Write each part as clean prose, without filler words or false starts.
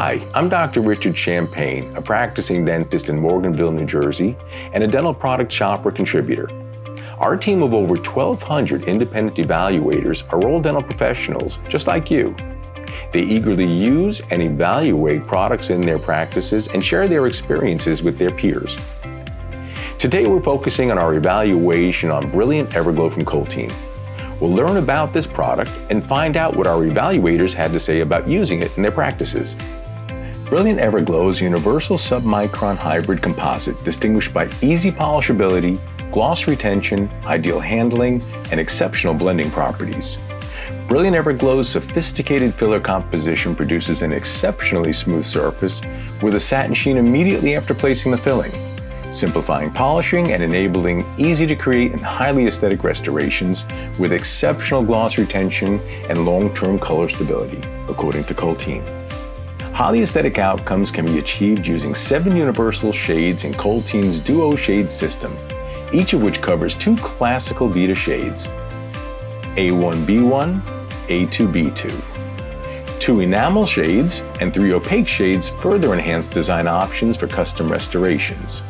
Hi, I'm Dr. Richard Champagne, a practicing dentist in Morganville, New Jersey, and a dental product shopper contributor. Our team of over 1,200 independent evaluators are all dental professionals, just like you. They eagerly use and evaluate products in their practices and share their experiences with their peers. Today we're focusing on our evaluation on Brilliant EverGlow from Coltene. We'll learn about this product and find out what our evaluators had to say about using it in their practices. Brilliant EverGlow is a universal submicron hybrid composite distinguished by easy polishability, gloss retention, ideal handling, and exceptional blending properties. Brilliant EverGlow's sophisticated filler composition produces an exceptionally smooth surface with a satin sheen immediately after placing the filling, simplifying polishing and enabling easy-to-create and highly aesthetic restorations with exceptional gloss retention and long-term color stability, according to Coltene. Highly aesthetic outcomes can be achieved using 7 universal shades in Coltene's Duo Shade system, each of which covers 2 classical Vita shades, A1B1, A2B2. 2 enamel shades and 3 opaque shades further enhance design options for custom restorations.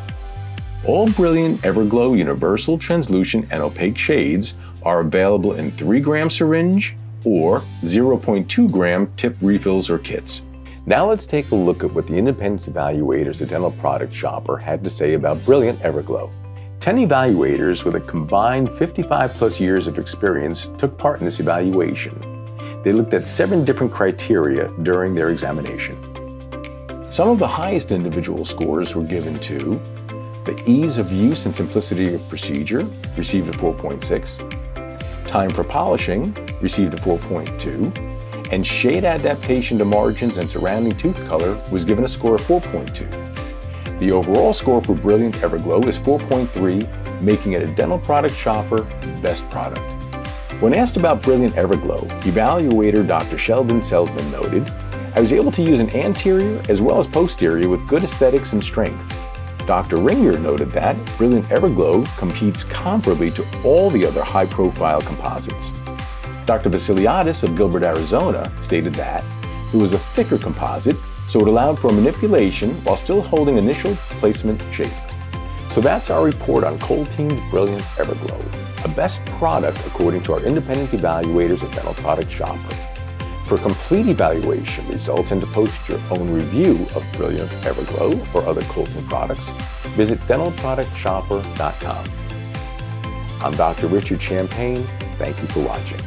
All Brilliant EverGlow universal, translucent, and opaque shades are available in 3-gram syringe or 0.2-gram tip refills or kits. Now let's take a look at what the independent evaluators at Dental Product Shopper had to say about Brilliant EverGlow. 10 evaluators with a combined 55+ years of experience took part in this evaluation. They looked at 7 different criteria during their examination. Some of the highest individual scores were given to the ease of use and simplicity of procedure, received a 4.6. Time for polishing, received a 4.2. And shade adaptation to margins and surrounding tooth color was given a score of 4.2. The overall score for Brilliant EverGlow is 4.3, making it a Dental Product Shopper Best Product. When asked about Brilliant EverGlow, evaluator Dr. Sheldon Seldman noted, "I was able to use an anterior as well as posterior with good aesthetics and strength." Dr. Ringer noted that Brilliant EverGlow competes comparably to all the other high-profile composites. Dr. Evaluators of Gilbert, Arizona stated that it was a thicker composite, so it allowed for manipulation while still holding initial placement shape. So that's our report on Coltene's Brilliant EverGlow, a best product according to our independent evaluators at Dental Product Shopper. For complete evaluation results and to post your own review of Brilliant EverGlow or other Coltene products, visit dentalproductshopper.com. I'm Dr. Richard Champagne. Thank you for watching.